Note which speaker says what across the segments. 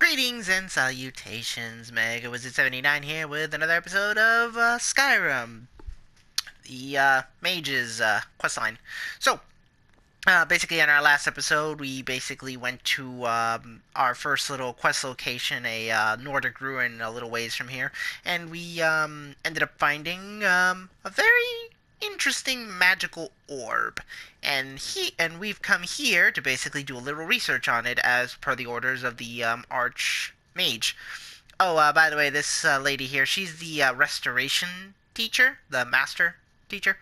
Speaker 1: Greetings and salutations, Mega Wizard 79 here with another episode of Skyrim, the Mage's questline. So, basically, in our last episode, we basically went to our first little quest location, a Nordic ruin, a little ways from here, and we ended up finding a very interesting magical orb, and we've come here to basically do a little research on it as per the orders of the Arch Mage. Oh, by the way, this lady here, she's the restoration teacher, the master teacher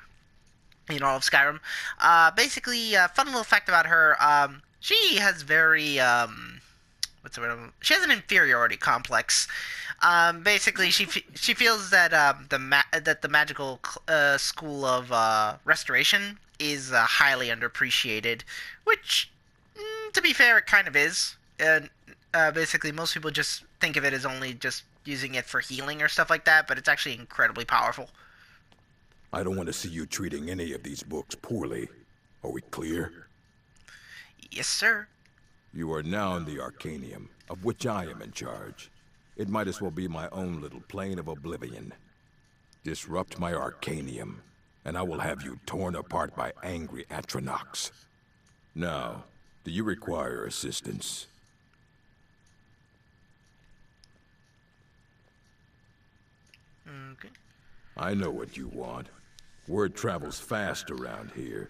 Speaker 1: in all of Skyrim. Basically, fun little fact about her. She has very what's the word? She has an inferiority complex. Basically, she feels that that the magical school of restoration is highly underappreciated, which, to be fair, it kind of is. And basically, most people just think of it as only just using it for healing or stuff like that, but it's actually incredibly powerful.
Speaker 2: I don't want to see you treating any of these books poorly. Are we clear?
Speaker 1: Yes, sir.
Speaker 2: You are now in the Arcanium, of which I am in charge. It might as well be my own little plane of oblivion. Disrupt my Arcanium, and I will have you torn apart by angry Atronachs. Now, do you require assistance?
Speaker 1: Okay.
Speaker 2: I know what you want. Word travels fast around here.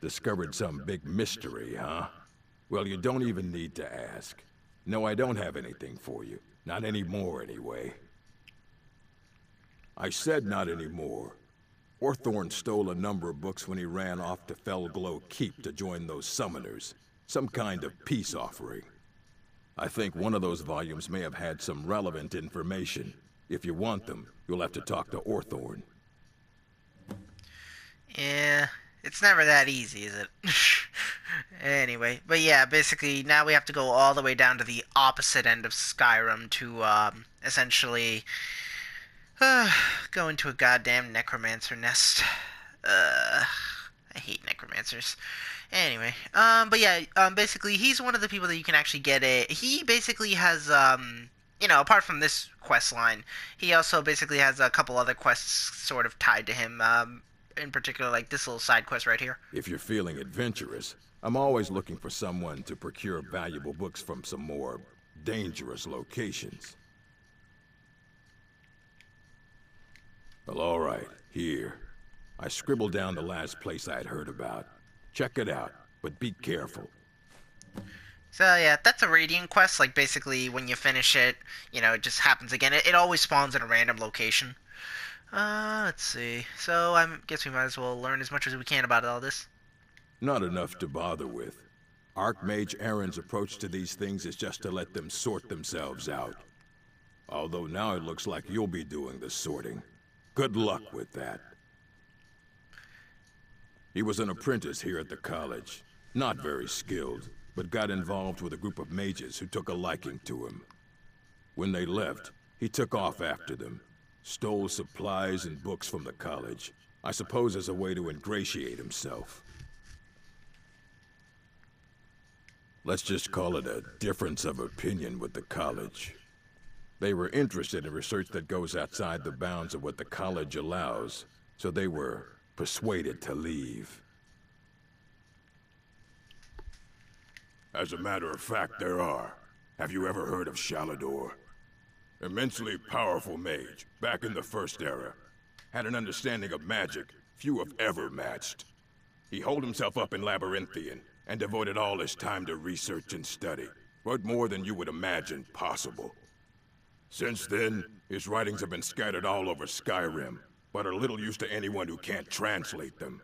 Speaker 2: Discovered some big mystery, huh? Well, you don't even need to ask. No, I don't have anything for you. Not anymore, anyway. I said not anymore. Orthorn stole a number of books when he ran off to Felglow Keep to join those summoners. Some kind of peace offering. I think one of those volumes may have had some relevant information. If you want them, you'll have to talk to Orthorn.
Speaker 1: Yeah, it's never that easy, is it? Anyway, but yeah, basically now we have to go all the way down to the opposite end of Skyrim to essentially go into a goddamn necromancer nest. I hate necromancers. Anyway, but yeah, basically he's one of the people that you can actually get a. He basically has apart from this quest line, he also basically has a couple other quests sort of tied to him. In particular, like this little side quest right here.
Speaker 2: If you're feeling adventurous, I'm always looking for someone to procure valuable books from some more dangerous locations. Well, all right, here. I scribbled down the last place I'd heard about. Check it out, but be careful.
Speaker 1: So yeah, that's a Radiant quest. Like basically, when you finish it, it just happens again. It always spawns in a random location. Let's see. So I guess we might as well learn as much as we can about all this.
Speaker 2: Not enough to bother with. Archmage Aaron's approach to these things is just to let them sort themselves out. Although now it looks like you'll be doing the sorting. Good luck with that. He was an apprentice here at the college. Not very skilled, but got involved with a group of mages who took a liking to him. When they left, he took off after them. Stole supplies and books from the college. I suppose as a way to ingratiate himself. Let's just call it a difference of opinion with the college. They were interested in research that goes outside the bounds of what the college allows, so they were persuaded to leave. As a matter of fact, there are. Have you ever heard of Shalador? Immensely powerful mage, back in the First Era. Had an understanding of magic few have ever matched. He holed himself up in Labyrinthian, and devoted all his time to research and study. Wrote more than you would imagine possible. Since then, his writings have been scattered all over Skyrim, but are little use to anyone who can't translate them.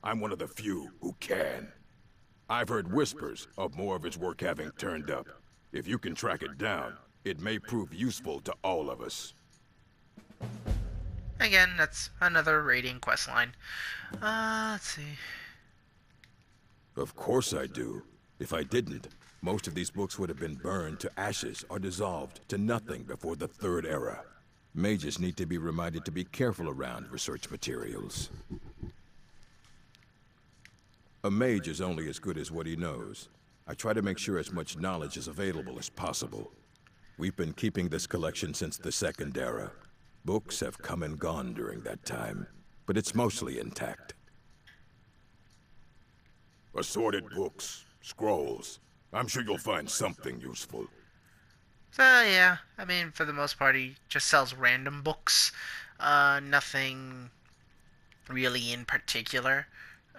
Speaker 2: I'm one of the few who can. I've heard whispers of more of his work having turned up. If you can track it down, it may prove useful to all of us.
Speaker 1: Again, that's another Radiant quest line. Let's see.
Speaker 2: Of course I do. If I didn't, most of these books would have been burned to ashes or dissolved to nothing before the Third Era. Mages need to be reminded to be careful around research materials. A mage is only as good as what he knows. I try to make sure as much knowledge is available as possible. We've been keeping this collection since the Second Era. Books have come and gone during that time, but it's mostly intact. Assorted books, scrolls. I'm sure you'll find something useful.
Speaker 1: So yeah, I mean, for the most part, he just sells random books. Nothing really in particular.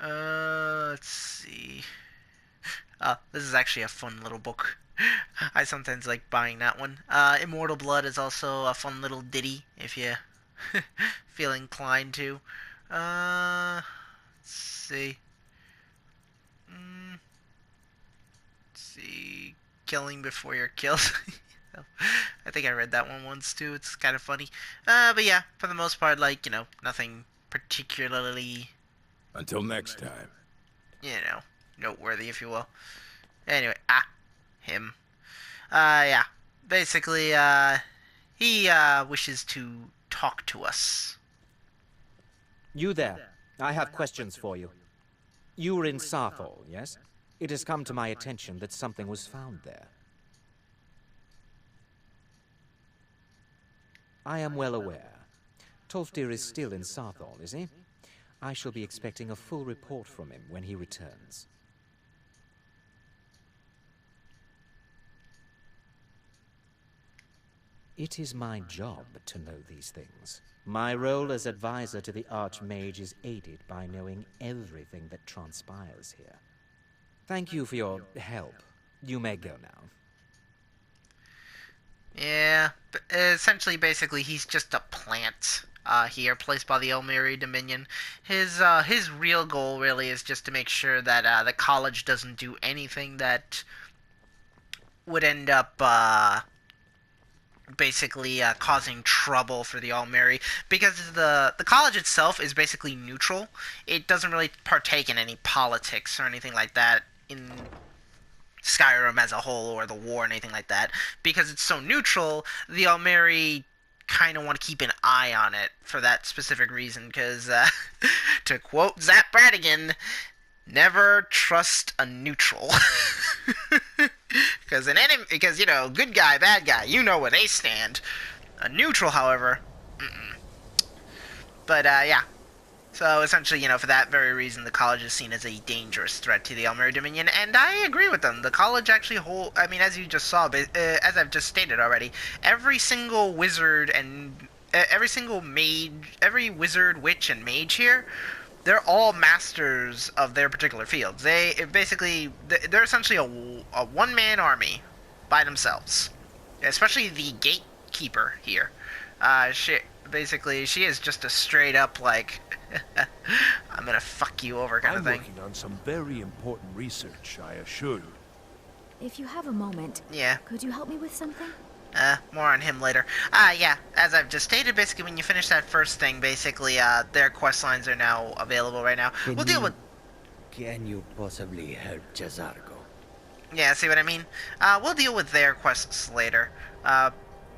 Speaker 1: Let's see. This is actually a fun little book. I sometimes like buying that one. Immortal Blood is also a fun little ditty if you feel inclined to. Let's see. Let's see. Killing Before You're Killed. I think I read that one once too. It's kind of funny. But yeah, for the most part, like, nothing particularly,
Speaker 2: Until next time.
Speaker 1: noteworthy, if you will. Anyway, him. Yeah. Basically, he, wishes to talk to us.
Speaker 3: You there. I have questions for you. You were in Sarthal, yes? It has come to my attention that something was found there. I am well aware. Tolfdir is still in Sarthal, is he? I shall be expecting a full report from him when he returns. It is my job to know these things. My role as advisor to the Archmage is aided by knowing everything that transpires here. Thank you for your help. You may go now.
Speaker 1: Yeah, but essentially, basically, he's just a plant here, placed by the Elmiri Dominion. His real goal really is just to make sure that the college doesn't do anything that would end up basically causing trouble for the Elmiri, because the college itself is basically neutral. It doesn't really partake in any politics or anything like that in Skyrim as a whole, or the war, or anything like that. Because it's so neutral, the Elmiri kind of want to keep an eye on it for that specific reason, because, to quote Zap Bradigan, never trust a neutral. Because good guy, bad guy, you know where they stand. A neutral, however, But, yeah. So, essentially, for that very reason, the college is seen as a dangerous threat to the Elmiri Dominion, and I agree with them. The college actually as you just saw, as I've just stated already, every single wizard and every single mage, every wizard, witch, and mage here, they're all masters of their particular fields. They're essentially a one-man army by themselves, especially the gatekeeper here. She is just a straight-up, like, I'm gonna fuck you over kind of thing.
Speaker 4: I'm working on some very important research, I assure you.
Speaker 5: If you have a moment,
Speaker 1: Yeah.
Speaker 5: could you help me with something?
Speaker 1: More on him later. Yeah, as I've just stated, basically, when you finish that first thing, basically, their quest lines are now available right now. We'll deal with...
Speaker 6: Can you possibly help Jazargo?
Speaker 1: Yeah, see what I mean? We'll deal with their quests later.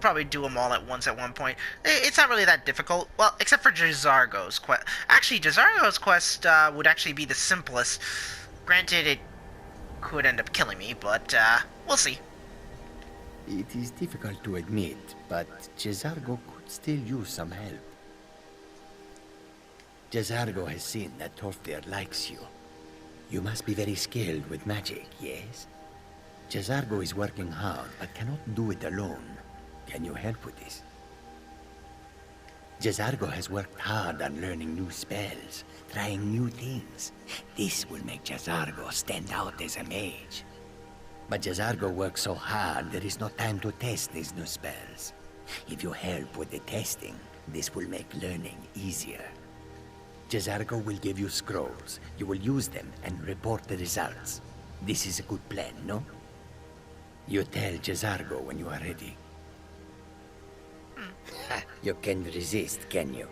Speaker 1: Probably do them all at once at one point. It's not really that difficult. Well, except for Jazargo's quest. Actually, Jazargo's quest would actually be the simplest. Granted, it could end up killing me, but we'll see.
Speaker 6: It is difficult to admit, but Jazargo could still use some help. Jazargo has seen that Tolfdir likes you. You must be very skilled with magic, yes? Jazargo is working hard, but cannot do it alone. Can you help with this? Jazargo has worked hard on learning new spells, trying new things. This will make Jazargo stand out as a mage. But Jazargo works so hard, there is no time to test these new spells. If you help with the testing, this will make learning easier. Jazargo will give you scrolls. You will use them and report the results. This is a good plan, no? You tell Jazargo when you are ready. You can't resist, can you?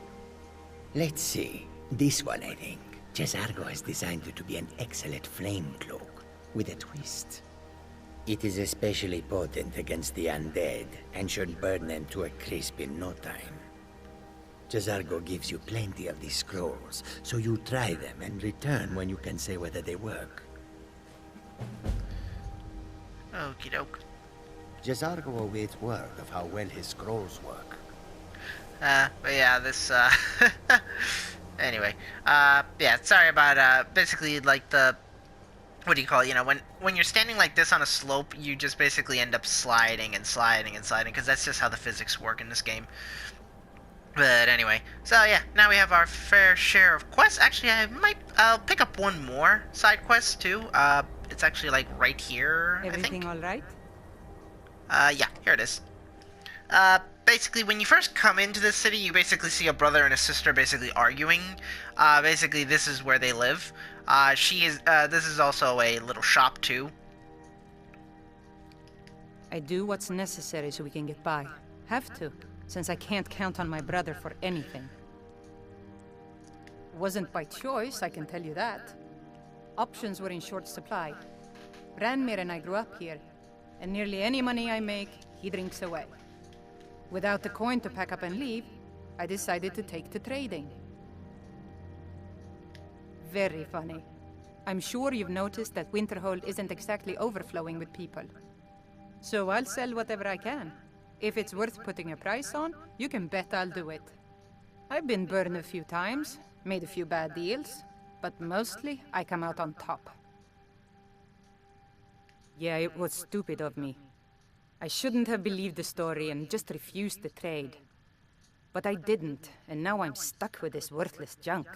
Speaker 6: Let's see. This one, I think. Jazargo has designed it to be an excellent flame cloak, with a twist. It is especially potent against the undead, and should burn them to a crisp in no time. Jazargo gives you plenty of these scrolls, so you try them and return when you can say whether they work.
Speaker 1: Okie doke.
Speaker 6: Jazargo awaits word of how well his scrolls work.
Speaker 1: But yeah, this, anyway. Yeah, sorry about, basically, like, what do you call it? You know, when you're standing like this on a slope, you just basically end up sliding and sliding and sliding, because that's just how the physics work in this game. But anyway, so yeah, now we have our fair share of quests. Actually, I'll pick up one more side quest too. It's actually like right here,
Speaker 7: Everything
Speaker 1: I
Speaker 7: all right?
Speaker 1: think. Yeah, here it is. Basically, when you first come into this city, you basically see a brother and a sister basically arguing. Basically, this is where they live. This is also a little shop too.
Speaker 7: I do what's necessary so we can get by. Have to, since I can't count on my brother for anything. Wasn't by choice, I can tell you that. Options were in short supply. Ranmir and I grew up here, and nearly any money I make, he drinks away. Without the coin to pack up and leave, I decided to take to trading. Very funny. I'm sure you've noticed that Winterhold isn't exactly overflowing with people. So I'll sell whatever I can. If it's worth putting a price on, you can bet I'll do it. I've been burned a few times, made a few bad deals, but mostly I come out on top. Yeah, it was stupid of me. I shouldn't have believed the story and just refused the trade. But I didn't, and now I'm stuck with this worthless junk.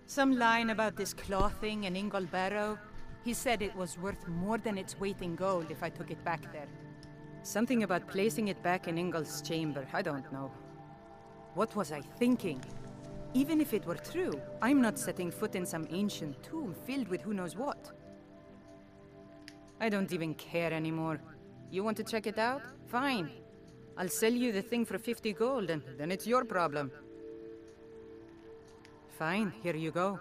Speaker 7: Some line about this clothing in Ingol Barrow. He said it was worth more than its weight in gold if I took it back there. Something about placing it back in Ingol's chamber, I don't know. What was I thinking? Even if it were true, I'm not setting foot in some ancient tomb filled with who knows what. I don't even care anymore. You want to check it out? Fine. I'll sell you the thing for 50 gold, and then it's your problem. Fine, here you go.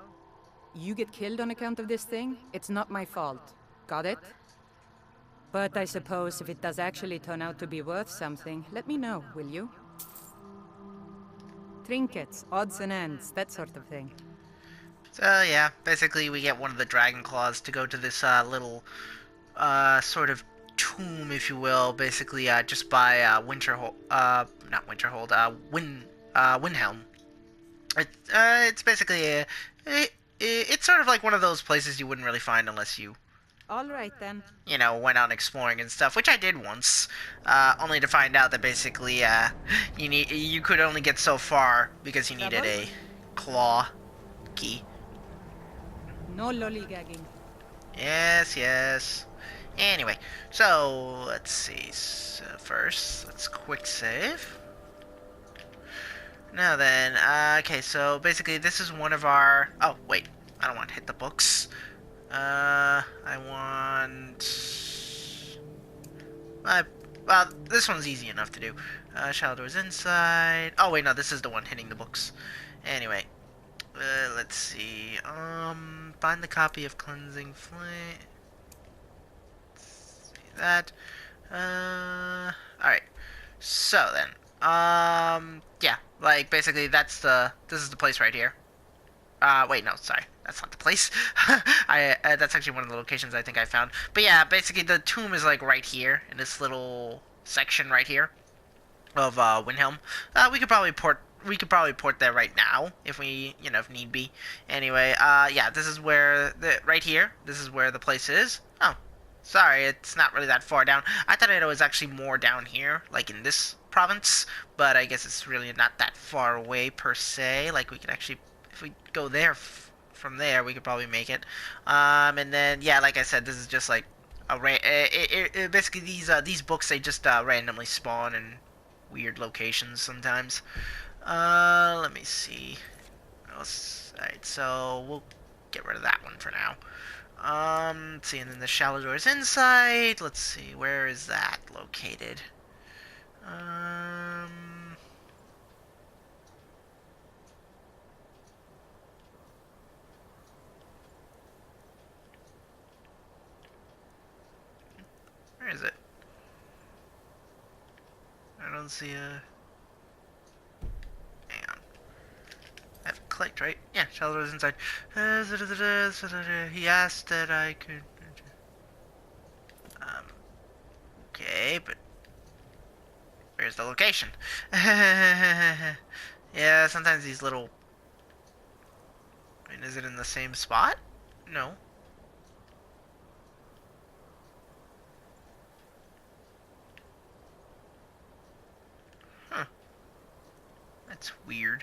Speaker 7: You get killed on account of this thing, it's not my fault. Got it? But I suppose if it does actually turn out to be worth something, let me know, will you? Trinkets, odds and ends, that sort of thing.
Speaker 1: So yeah, basically we get one of the dragon claws to go to this little sort of tomb, if you will, basically just by Winterhold, not Winterhold, Windhelm. It's basically it's sort of like one of those places you wouldn't really find unless you,
Speaker 7: All right then.
Speaker 1: you know, went out exploring and stuff, which I did once, only to find out that basically you could only get so far because you needed a claw key.
Speaker 7: No lollygagging.
Speaker 1: Yes, yes. Anyway, so let's see. So first, let's quick save. Now then, okay, so basically this is one of our... Oh, wait. I don't want to hit the books. I want... well, this one's easy enough to do. Shallow doors inside. Oh, wait, no, this is the one hitting the books. Anyway, let's see. Find the copy of Cleansing Flame. Let's see that. Alright. So then, yeah, like, basically, this is the place right here. Wait, no, sorry, that's not the place. That's actually one of the locations I think I found. But yeah, basically, the tomb is, like, right here, in this little section right here of, Windhelm. We could probably port there right now, if we, you know, if need be. Anyway, yeah, this is where, right here, this is where the place is. Oh, sorry, it's not really that far down. I thought it was actually more down here, like in this province, but I guess it's really not that far away per se. Like, we could actually, if we go there from there, we could probably make it. And then, yeah, like I said, this is just like a basically these books, they just randomly spawn in weird locations sometimes. Let me see. Alright, so we'll get rid of that one for now. Let's see, and then the shallow doors inside. Let's see, where is that located? Where is it? I don't see a... Hang on. I haven't clicked, right? Yeah, shallow doors inside. He asked that I could... Where's the location? Yeah, sometimes these little... I mean, is it in the same spot? No. Huh. That's weird.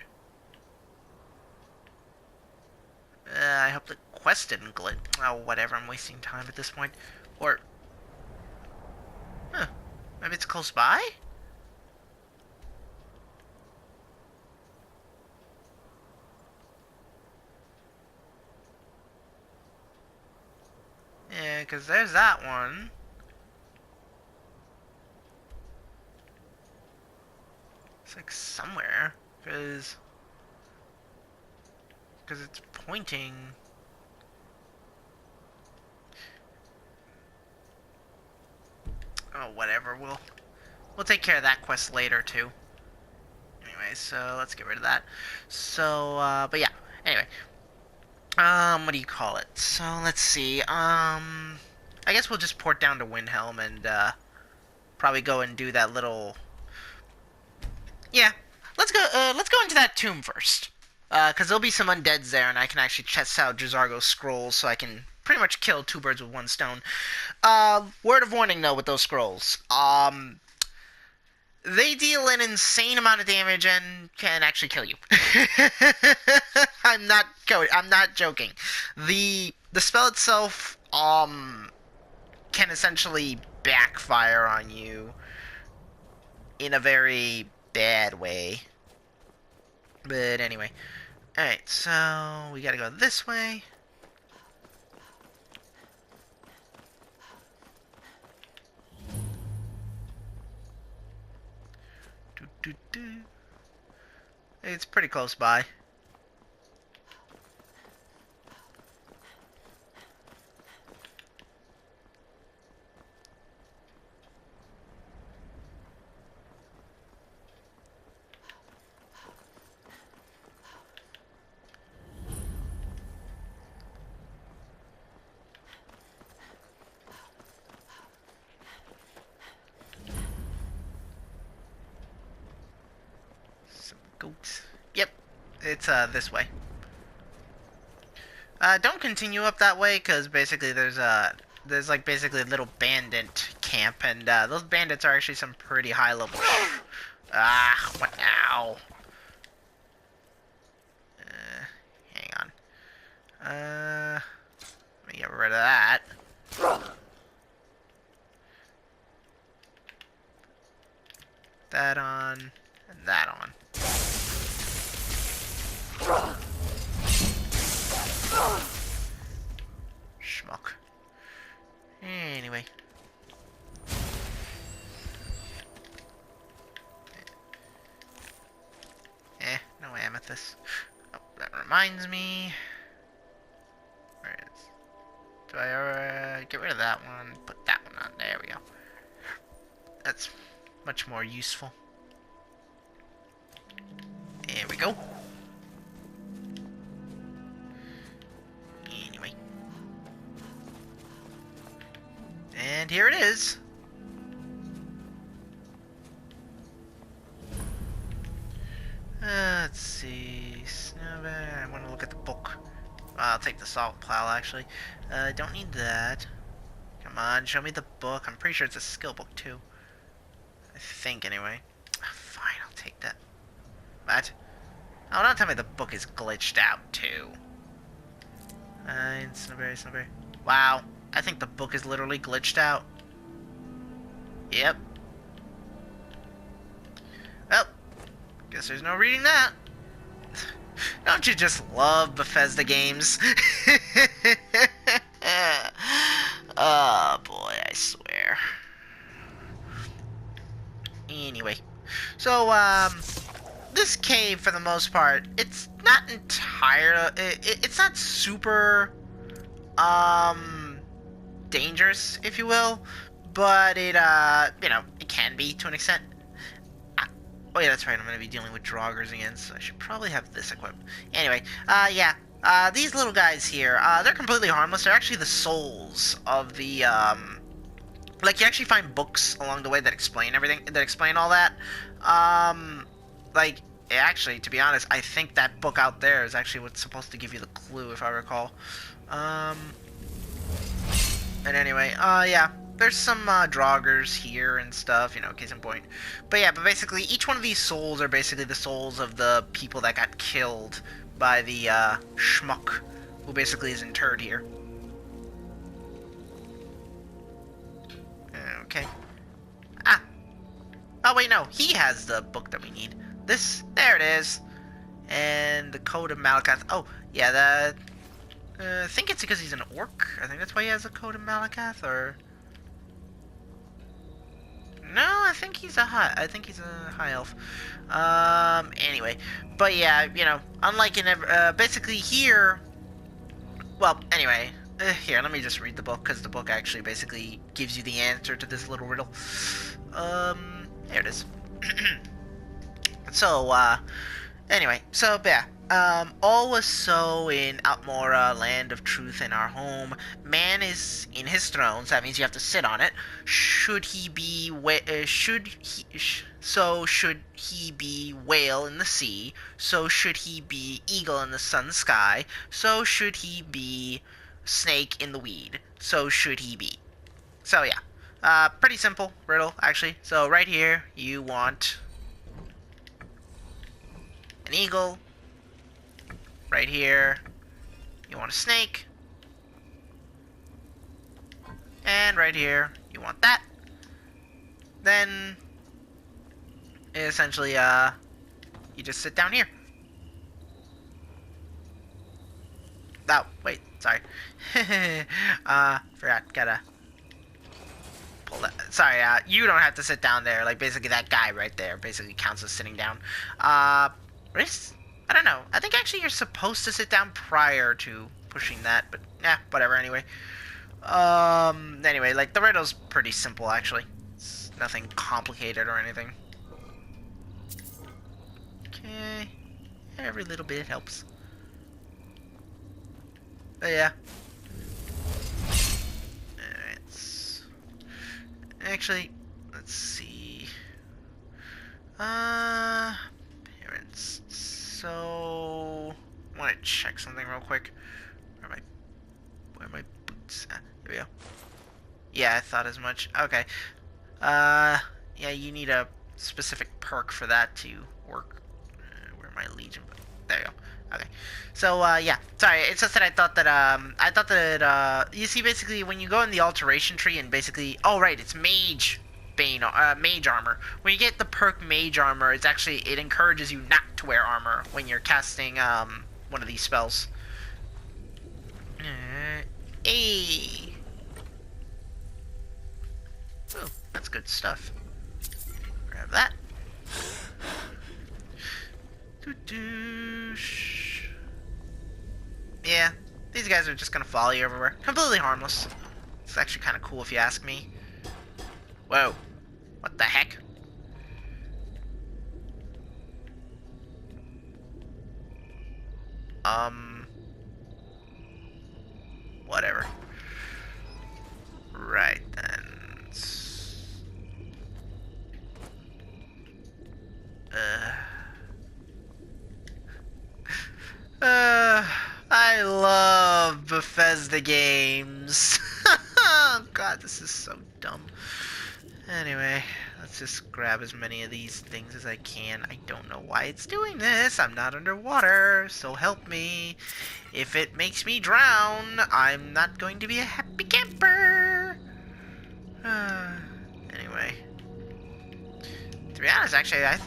Speaker 1: I hope the quest didn't glitch. Oh, whatever, I'm wasting time at this point. Or... Huh. Maybe it's close by? Yeah, because there's that one. It's like somewhere. Because it's pointing... Oh, whatever. We'll take care of that quest later, too. Anyway, so let's get rid of that. So, but yeah. Anyway. What do you call it? So, let's see. I guess we'll just port down to Windhelm and, probably go and do that little... Yeah. Let's go into that tomb first. Because there'll be some undeads there, and I can actually test out Jazargo's scrolls, so I can pretty much kill two birds with one stone. Word of warning, though, with those scrolls. They deal an insane amount of damage and can actually kill you. I'm not joking. The spell itself, can essentially backfire on you in a very bad way. But anyway. Alright, so we gotta go this way. It's pretty close by. Goats. Yep, it's this way. Don't continue up that way, because basically there's like basically a little bandit camp, and those bandits are actually some pretty high level. What now? Hang on. Let me get rid of that. That on, and that on. Schmuck. Anyway. No amethyst. Oh, that reminds me. Where is... Do I get rid of that one? Put that one on. There we go. That's much more useful. There we go. Anyway. And here it is. Let's see. Snowbear. I want to look at the book. I'll take the salt plow, actually. Don't need that. Come on, show me the book. I'm pretty sure it's a skill book, too. I think, anyway. Fine, I'll take that. What? Oh, don't tell me the book is glitched out, too. Snowberry, Snowberry. Wow, I think the book is literally glitched out. Yep. Well, guess there's no reading that. Don't you just love Bethesda games? Oh, boy, I swear. Anyway. So, this cave, for the most part, it's not it's not super, dangerous, if you will, but it, you know, it can be to an extent. Oh yeah, that's right, I'm gonna be dealing with Draugrs again, so I should probably have this equipped. Anyway, yeah, these little guys here, they're completely harmless. They're actually the souls of the like, you actually find books along the way that explain everything, that explain all that. Like, actually, to be honest, I think that book out there is actually what's supposed to give you the clue, if I recall. And anyway, yeah, there's some draugrs here and stuff, you know, case in point. But yeah, but basically, each one of these souls are basically the souls of the people that got killed by the schmuck, who basically is interred here. Okay. Ah. Oh wait, no, he has the book that we need. This, there it is. And the Code of Malakath. Oh, yeah, that. I think it's because he's an orc. I think that's why he has a Code of Malakath, or... No, I think he's a high elf. Anyway. But yeah, you know, unlike in basically here... Well, anyway, here, let me just read the book, because the book actually basically gives you the answer to this little riddle. There it is. So, anyway, so, yeah. All was so in Outmora, land of truth in our home. Man is in his throne, so that means you have to sit on it. Should he be should he be whale in the sea? So should he be eagle in the sun sky? So should he be snake in the weed? So should he be. So yeah, pretty simple riddle actually. So right here you want an eagle. Right here, you want a snake. And right here, you want that. Then, essentially, you just sit down here. Oh, wait, sorry. Forgot, gotta pull that. Sorry, you don't have to sit down there. Like, basically, that guy right there basically counts as sitting down. I don't know. I think actually you're supposed to sit down prior to pushing that, but yeah, whatever anyway. Anyway, like the riddle's pretty simple actually. It's nothing complicated or anything. Okay. Every little bit helps. But yeah. Actually, let's see. Parents. So, I want to check something real quick. Where are my boots? There we go. Yeah, I thought as much. Okay. Yeah, you need a specific perk for that to work. Where my legion? There you go. Okay. So, yeah. Sorry, it's just that I thought that, you see, basically, when you go in the alteration tree and basically, oh, right, it's mage mage armor. When you get the perk mage armor, it encourages you not to wear armor when you're casting, one of these spells. Hey! Oh, that's good stuff. Grab that. Yeah, these guys are just gonna follow you everywhere. Completely harmless. It's actually kind of cool if you ask me. Whoa. What the heck? Whatever. Right then. I love Bethesda games. God, this is so dumb. Anyway, let's just grab as many of these things as I can. I don't know why it's doing this. I'm not underwater, so help me. If it makes me drown, I'm not going to be a happy camper. Anyway. To be honest, actually, I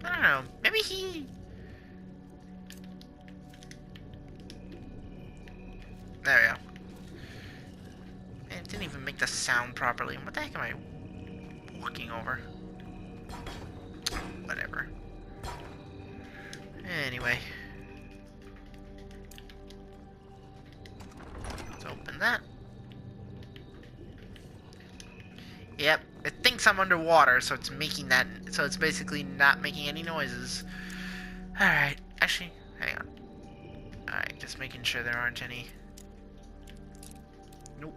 Speaker 1: don't know. Maybe he... There we go. Man, it didn't even make the sound properly. What the heck am I walking over? Whatever. Anyway. Let's open that. Yep, it thinks I'm underwater, so it's making that, so it's basically not making any noises. Alright, actually, hang on. Alright, just making sure there aren't any. Nope.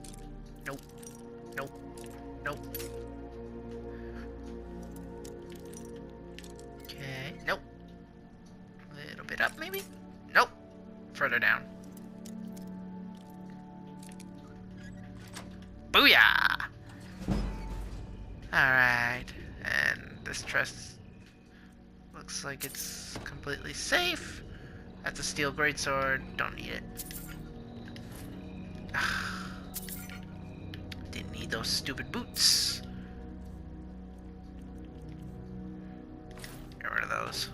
Speaker 1: Nope. Nope. Nope. Okay, nope. A little bit up, maybe? Nope. Further down. Booyah! Alright. And this chest looks like it's completely safe. That's a steel greatsword. Don't need it. Didn't need those stupid boots. Get rid of those.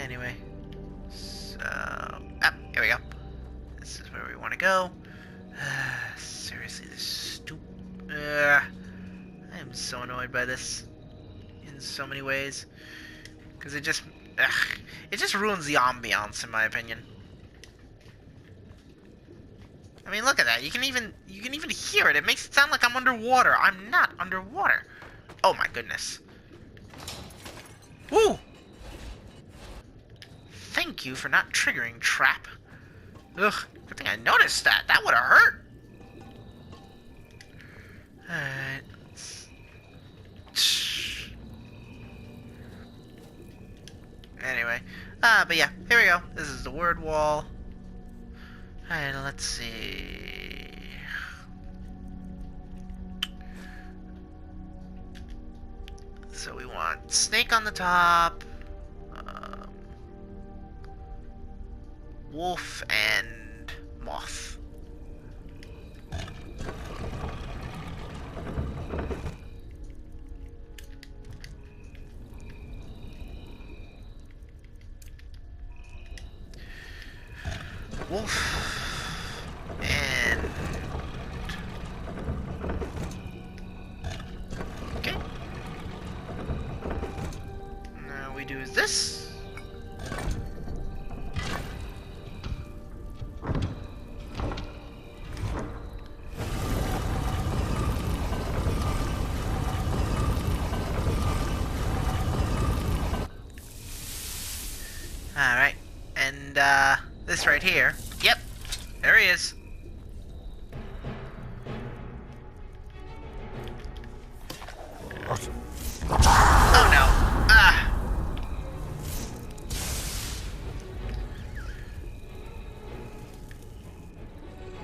Speaker 1: Anyway. So... here we go. This is where we want to go. Seriously, this stupid... I am so annoyed by this. In so many ways. Because it just... it just ruins the ambiance, in my opinion. I mean, look at that. You can even hear it. It makes it sound like I'm underwater. I'm not underwater. Oh my goodness. Woo! Thank you for not triggering, trap. Ugh, good thing I noticed that. That would have hurt. Alright. Anyway. But yeah, here we go. This is the word wall. Alright, let's see. So we want snake on the top, wolf, and moth. Wolf and okay. Now we do is this. All right, and this right here. Yep, there he is. Oh no. Ah.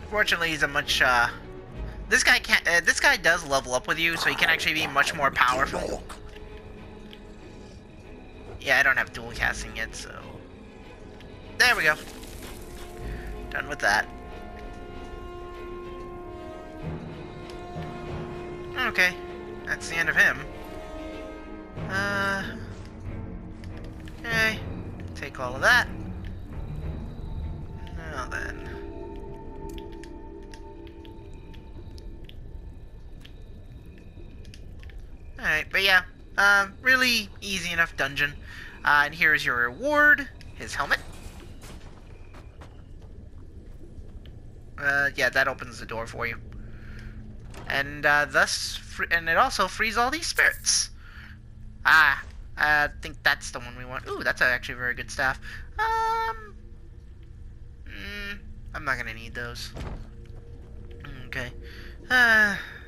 Speaker 1: Fortunately, he's a much this guy can't this guy does level up with you, so he can actually be much more powerful. Yeah, I don't have dual casting yet, so there we go. Done with that. Okay, that's the end of him. Okay, take all of that. Now then. Alright, but yeah, really easy enough dungeon. And here's your reward, his helmet. Yeah, that opens the door for you. And, and it also frees all these spirits. Ah, I think that's the one we want. Ooh, that's actually a very good staff. I'm not gonna need those. Okay.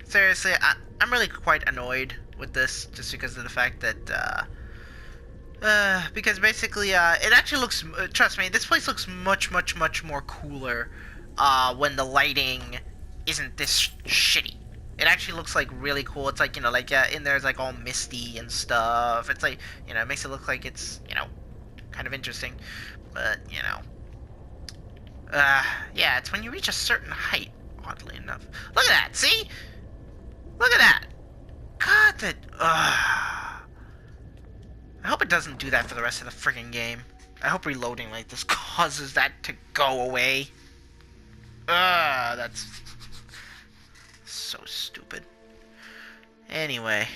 Speaker 1: Seriously, I'm really quite annoyed with this, just because of the fact that, because basically, it actually looks, trust me, this place looks much more cooler, when the lighting isn't this shitty. It actually looks like really cool. It's like, you know, like in there's like all misty and stuff. It's like, you know, it makes it look like it's, you know, kind of interesting. But, you know, yeah, it's when you reach a certain height, oddly enough. Look at that, see? Look at that. God, that, I hope it doesn't do that for the rest of the friggin' game. I hope reloading like this causes that to go away. That's so stupid. Anyway.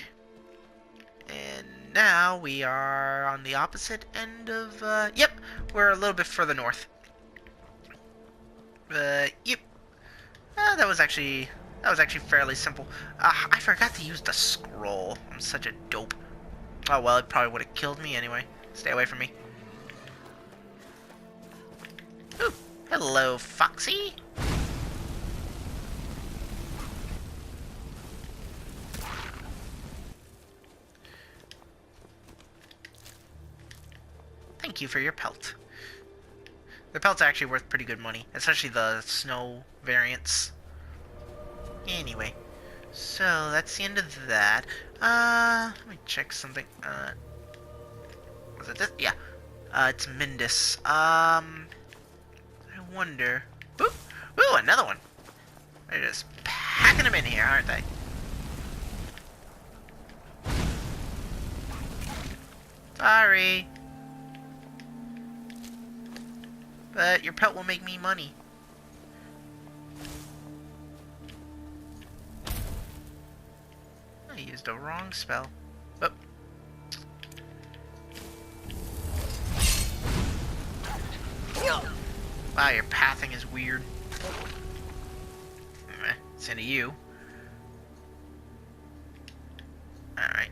Speaker 1: And now we are on the opposite end of, yep, we're a little bit further north. Yep. That was actually fairly simple. I forgot to use the scroll. I'm such a dope. Oh well, it probably would have killed me anyway. Stay away from me. Ooh, hello, Foxy. Thank you for your pelt. The pelt's actually worth pretty good money, especially the snow variants. Anyway, so that's the end of that. Let me check something. Was it this? Yeah. It's Mindus. I wonder. Ooh, ooh, another one. They're just packing them in here, aren't they? Sorry. But your pelt will make me money. I used a wrong spell. Oh. Wow, your pathing is weird. It's into you. Alright.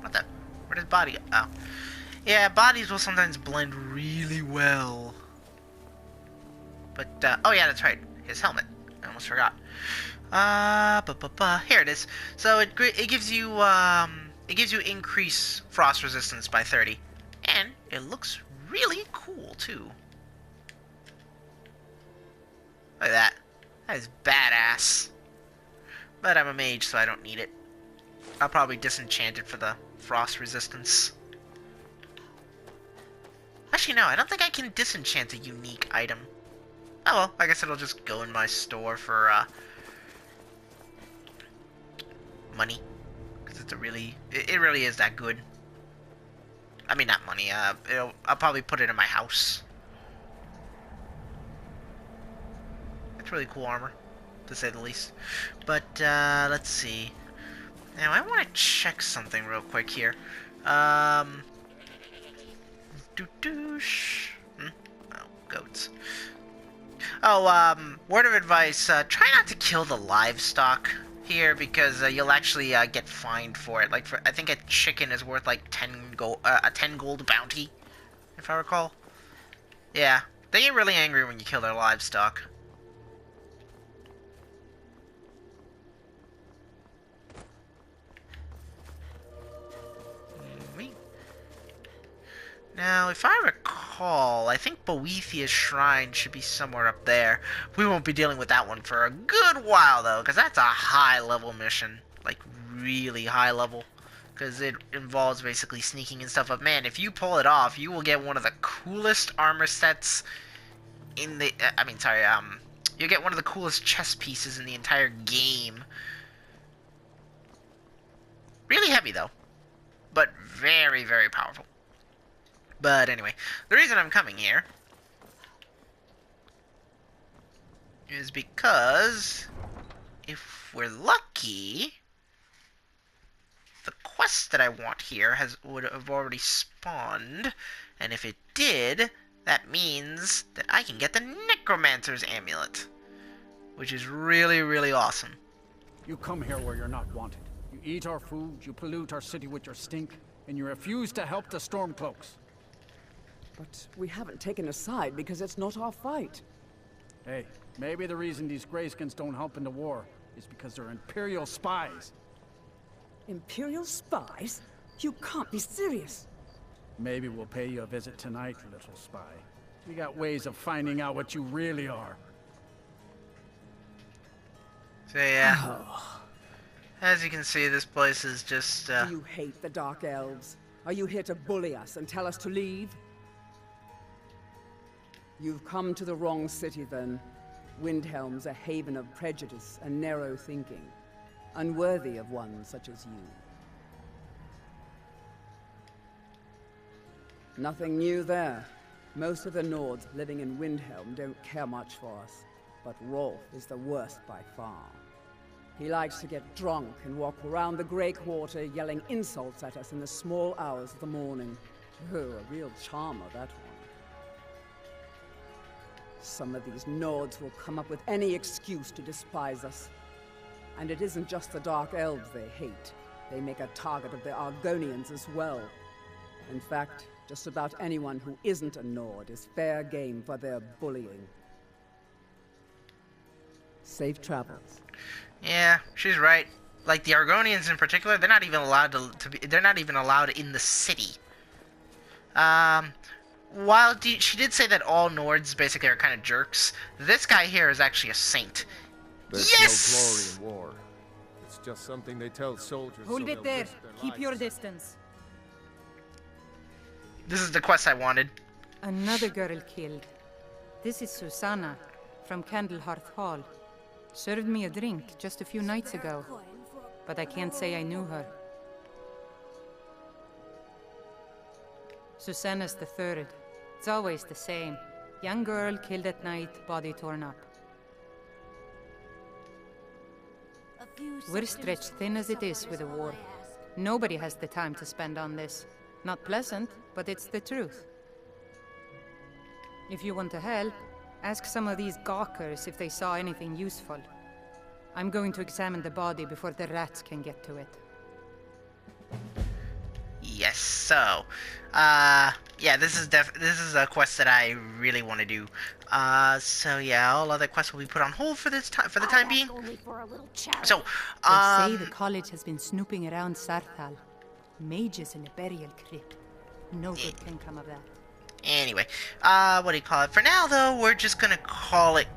Speaker 1: What the? Where does body go? Oh. Yeah, bodies will sometimes blend really well. But, oh yeah, that's right. His helmet. I almost forgot. Here it is. So it gives you increased frost resistance by 30. And it looks really cool, too. Look at that. That is badass. But I'm a mage, so I don't need it. I'll probably disenchant it for the frost resistance. Actually, no, I don't think I can disenchant a unique item. Oh well, I guess it'll just go in my store for, money. Because it's a really... It really is that good. I mean, not money, I'll probably put it in my house. It's really cool armor, to say the least. But, let's see. Now, I want to check something real quick here. Oh, goats. Oh, word of advice, try not to kill the livestock here, because you'll actually get fined for it. Like, I think a chicken is worth like 10 gold, a 10 gold bounty, if I recall. Yeah, they get really angry when you kill their livestock. Now, if I recall, I think Boethia's Shrine should be somewhere up there. We won't be dealing with that one for a good while, though, because that's a high-level mission. Like, really high level. Because it involves basically sneaking and stuff. But man, if you pull it off, you will get one of the coolest armor sets in the... you'll get one of the coolest chess pieces in the entire game. Really heavy, though. But very, very powerful. But anyway, the reason I'm coming here is because if we're lucky, the quest that I want here would have already spawned, and if it did, that means that I can get the Necromancer's Amulet, which is really, really awesome.
Speaker 8: You come here where you're not wanted. You eat our food, you pollute our city with your stink, and you refuse to help the Stormcloaks.
Speaker 9: But we haven't taken a side because it's not our fight.
Speaker 8: Hey, maybe the reason these Greyskins don't help in the war is because they're Imperial spies.
Speaker 9: Imperial spies? You can't be serious.
Speaker 8: Maybe we'll pay you a visit tonight, little spy. We got ways of finding out what you really are.
Speaker 1: So yeah, as you can see, this place is just,
Speaker 9: Do you hate the Dark Elves? Are you here to bully us and tell us to leave? You've come to the wrong city, then. Windhelm's a haven of prejudice and narrow thinking, unworthy of one such as you. Nothing new there. Most of the Nords living in Windhelm don't care much for us, but Rolf is the worst by far. He likes to get drunk and walk around the Grey Quarter yelling insults at us in the small hours of the morning. Oh, a real charmer, that one. Some of these Nords will come up with any excuse to despise us. And it isn't just the Dark Elves they hate. They make a target of the Argonians as well. In fact, just about anyone who isn't a Nord is fair game for their bullying. Safe travels.
Speaker 1: Yeah, she's right. Like the Argonians in particular, they're not even allowed they're not even allowed in the city. While she did say that all Nords basically are kind of jerks, this guy here is actually a saint.
Speaker 10: There's
Speaker 1: Yes!
Speaker 10: no glory in war. It's just something they tell soldiers.
Speaker 7: Hold
Speaker 10: so
Speaker 7: it
Speaker 10: they'll
Speaker 7: there.
Speaker 10: risk their
Speaker 7: Keep
Speaker 10: lives.
Speaker 7: your distance.
Speaker 1: This is the quest I wanted.
Speaker 7: Another girl killed. This is Susanna, from Candlehearth Hall. Served me a drink just a few nights ago, but I can't say I knew her. Susanna's the third. It's always the same. Young girl killed at night, body torn up. We're stretched thin as it is with the war. Nobody has the time to spend on this. Not pleasant, but it's the truth. If you want to help, ask some of these gawkers if they saw anything useful. I'm going to examine the body before the rats can get to it.
Speaker 1: Yes, so, yeah, this is a quest that I really want to do. So yeah, all other quests will be put on hold for the time being. So,
Speaker 7: They say the college has been snooping around Sarthal. Mages in a burial crypt. No good can come of that.
Speaker 1: Anyway, what do you call it? For now, though, we're just gonna call it.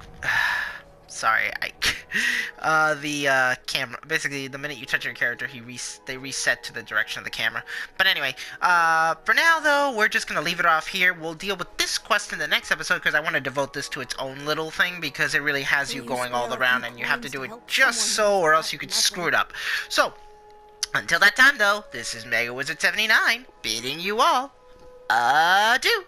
Speaker 1: Sorry, the camera. Basically, the minute you touch your character, they reset to the direction of the camera. But anyway, for now, though, we're just gonna leave it off here. We'll deal with this quest in the next episode because I want to devote this to its own little thing because it really has you going all around, and you have to do it just so, or else you could screw it up. So, until that time, though, this is Mega Wizard 79 bidding you all adieu.